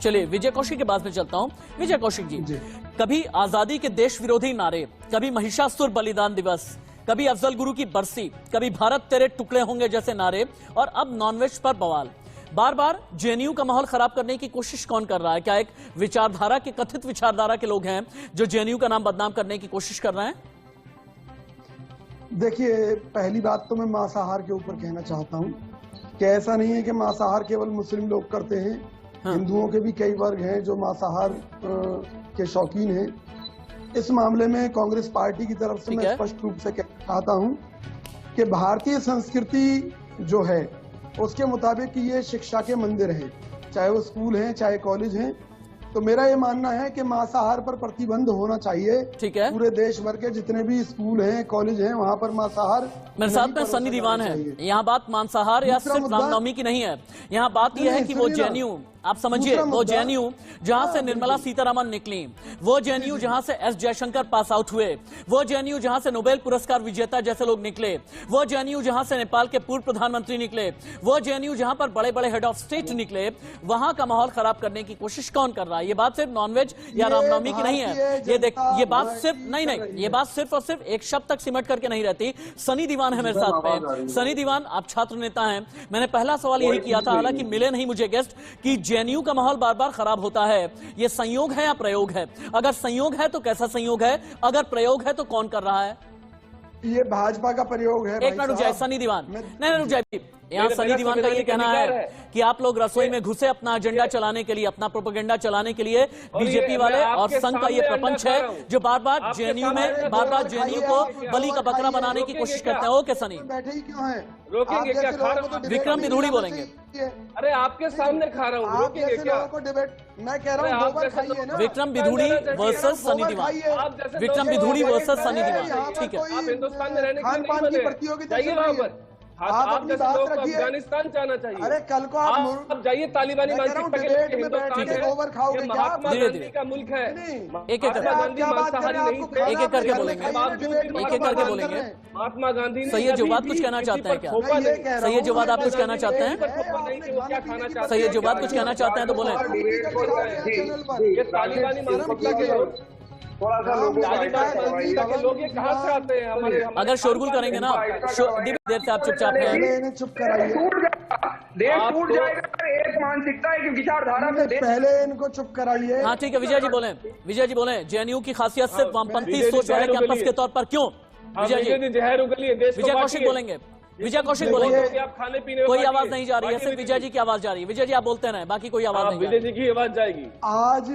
चलिए विजय कौशिक के बाद में चलता हूं। विजय कौशिक जी, कभी आजादी के देश विरोधी नारे, कभी महिषासुर बलिदान दिवस, कभी अफजल गुरु की बरसी, कभी भारत तेरे टुकड़े होंगे जैसे नारे, और अब नॉनवेज पर बवाल। बार बार जेएनयू का माहौल खराब करने की कोशिश कौन कर रहा है? क्या एक विचारधारा के, कथित विचारधारा के लोग हैं जो जेएनयू का नाम बदनाम करने की कोशिश कर रहे हैं? देखिए, पहली बात तो मैं मांसाहार के ऊपर कहना चाहता हूं कि ऐसा नहीं है कि मांसाहार केवल मुस्लिम लोग करते हैं। हाँ। हिंदुओं के भी कई वर्ग हैं जो मांसाहार के शौकीन हैं। इस मामले में कांग्रेस पार्टी की तरफ से मैं स्पष्ट रूप से कहना चाहता हूं कि भारतीय संस्कृति जो है उसके मुताबिक ये शिक्षा के मंदिर हैं, चाहे वो स्कूल हैं चाहे कॉलेज हैं। तो मेरा ये मानना है कि मांसाहार पर प्रतिबंध होना चाहिए। ठीक है, पूरे देश भर के जितने भी स्कूल हैं कॉलेज हैं वहाँ पर मांसाहार। मेरे साथ में सन्नी दीवान है। यहाँ बात मांसाहार या सिर्फ रामनवमी की नहीं है, यहाँ बात यह है कि वो जेएनयू, आप समझिए, वो जेएनयू जहां से निर्मला सीतारमण निकली, वो जेएनयू जहां से एस जयशंकर पास आउट हुए, वो जेएनयू जहां से नोबेल पुरस्कार विजेता जैसे लोग निकले, वो जेएनयू जहां से नेपाल के पूर्व प्रधानमंत्री निकले, वो जेएनयू जहां पर बड़े बड़े हेड ऑफ स्टेट निकले, वहां का माहौल खराब करने की कोशिश कौन कर रहा है? ये बात सिर्फ नॉनवेज या रामनवमी की नहीं है। ये बात सिर्फ नहीं, ये बात सिर्फ और सिर्फ एक शब्द तक सिमट करके नहीं रहती। सनी दीवान है मेरे साथ में। सनी दीवान, आप छात्र नेता हैं। मैंने पहला सवाल यही किया था, हालांकि मिले नहीं मुझे गेस्ट, कि जेएनयू का माहौल बार बार खराब होता है, ये संयोग है या प्रयोग है? अगर संयोग है तो कैसा संयोग है? अगर प्रयोग है तो कौन कर रहा है? ये भाजपा का प्रयोग है। एक मिनट रुक जाए सनी दीवान, नहीं रुक जाए। यहाँ सनी दीवान का ये कहना है कि आप लोग रसोई में घुसे अपना एजेंडा चलाने के लिए, अपना प्रोपेगेंडा चलाने के लिए। बीजेपी वाले और संघ का ये प्रपंच है जो बार बार जेएनयू को बलि का बकरा बनाने की कोशिश करते हैं। ओके सनी, बैठे ही क्यों हैं? रोकेंगे क्या? खा रहा हूं। विक्रम बिधूड़ी बोलेंगे। अरे आपके सामने खा रहा हूँ, रोकेंगे क्या? मैं कह रहा हूँ गोबर खाइए ना। विक्रम बिधूड़ी वर्सेस सनी दीवान, विक्रम बिधूड़ी वर्सेस सनी दीवान। ठीक है, आप हिंदुस्तान में रहने के लिए नहीं बने, जाइए वहाँ पर। आप जैसे लोग अफगानिस्तान जाना चाहिए। अरे कल को आप जाइए तालिबानी मानसिकता के हिंदुस्तान है, ये महात्मा गांधी का मुल्क है। एक एक गांधी मांसाहारी नहीं थे। एक एक करके बोलेंगे, एक एक करके बोलेंगे। महात्मा गांधी सैयद जवाद कुछ कहना चाहते हैं क्या? सैयद जवाद आप कुछ कहना चाहते हैं? सैयद जवाद कुछ कहना चाहते हैं तो बोले। ये तालिबानी मानसिकता के लोग, लोग ये कहाँ से आते हैं? हमारे अगर शोरगुल करेंगे ना, देर से आप चुपचाप हैं। चुप कराइए, देश टूट जाएगा। एक मानसिकता है कि विचारधारा में पहले इनको चुप कराइए। हाँ ठीक है, विजय जी बोले। विजय जी बोले, जेएनयू की खासियत सिर्फ वामपंथी सोच वाले कैंपस के तौर पर क्यों? विजय जी, विजय कौशिक बोलेंगे। विजय कौशिक बोलेंगे। खाने पीने कोई आवाज नहीं जा रही है, सिर्फ विजय जी की आवाज जा रही है। विजय जी आप बोलते रहे, बाकी कोई आवाज नहीं। विजय जी की आवाज जाएगी। आज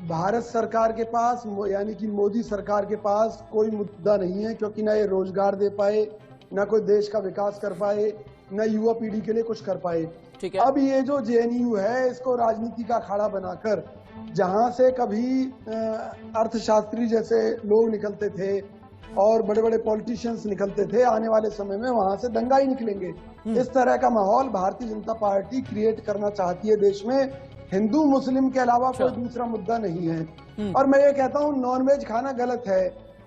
भारत सरकार के पास, यानी कि मोदी सरकार के पास कोई मुद्दा नहीं है, क्योंकि ना ये रोजगार दे पाए, ना कोई देश का विकास कर पाए, ना युवा पीढ़ी के लिए कुछ कर पाए। ठीक है, अब ये जो जेएनयू है इसको राजनीति का अखाड़ा बनाकर, जहां से कभी अर्थशास्त्री जैसे लोग निकलते थे और बड़े बड़े पॉलिटिशियंस निकलते थे, आने वाले समय में वहां से दंगा ही निकलेंगे। इस तरह का माहौल भारतीय जनता पार्टी क्रिएट करना चाहती है देश में। हिंदू मुस्लिम के अलावा कोई दूसरा मुद्दा नहीं है। और मैं ये कहता हूँ नॉनवेज खाना गलत है।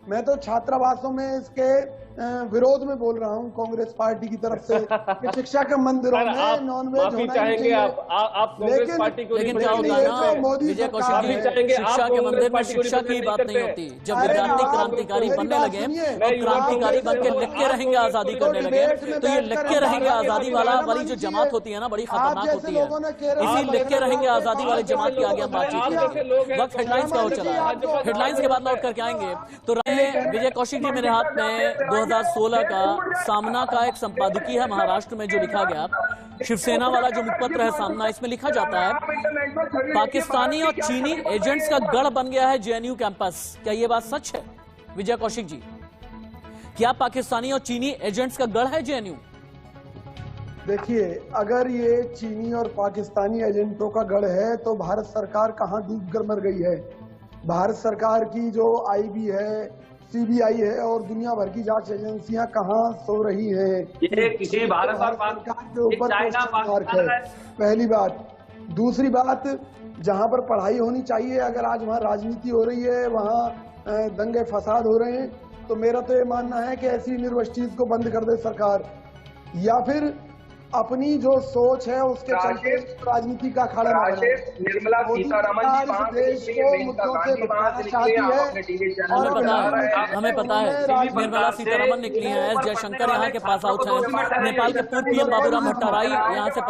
मैं तो छात्रावासों में इसके विरोध में बोल रहा हूँ कांग्रेस पार्टी की तरफ से कि शिक्षा के मंदिरों में नॉनवेज होना चाहिए। आप कांग्रेस पार्टी को, लेकिन क्या होगा ना विजय कौशिक जी, शिक्षा के मंदिर में शिक्षा की बात नहीं होती। जब विद्यार्थी क्रांतिकारी बनने लगे और क्रांतिकारी बन के लिख के रहेंगे आजादी करने लगे, तो ये लिख के रहेंगे आजादी वाली जो जमात होती है ना, बड़ी खतरनाक होती है। इसी लिख के रहेंगे आजादी वाली जमात की आगे हम बातचीत करेंगे। वक्त हेडलाइंस का हो चला है, हेडलाइंस के बाद लौट करके आएंगे। तो विजय कौशिक जी, मेरे हाथ में 2016 का सामना का एक संपादकीय है महाराष्ट्र में जो लिखा गया, शिवसेना वाला जो मुखपत्र है सामना, इसमें लिखा जाता है पाकिस्तानी और चीनी एजेंट्स का गढ़ बन गया है जेएनयू कैंपस। क्या ये बात सच है विजय कौशिक जी? क्या पाकिस्तानी और चीनी एजेंट्स का गढ़ है जेएनयू? देखिए, अगर ये चीनी और पाकिस्तानी एजेंटों का गढ़ है तो भारत सरकार कहां डूब कर मर गई है? भारत सरकार की जो आईबी है, सीबीआई है और दुनिया भर की जांच एजेंसियां कहां सो रही हैं? ये किसी भारत सरकार के ऊपर मार्क है, पहली बात। दूसरी बात, जहां पर पढ़ाई होनी चाहिए, अगर आज वहां राजनीति हो रही है, वहां दंगे फसाद हो रहे हैं, तो मेरा तो ये मानना है कि ऐसी यूनिवर्सिटीज को बंद कर दे सरकार, या फिर अपनी जो सोच है उसके चलते राजनीति का अखाड़ा में बना है। निर्मला सीतारमन जी इस देश को मुद्दों से भटकाना चाहती है और हमें पता है निर्मला सीतारमन निकली हैं, एस जयशंकर यहाँ के पास आउट हैं, नेपाल के पूर्व पीएम बाबूराम भट्टाराई यहाँ से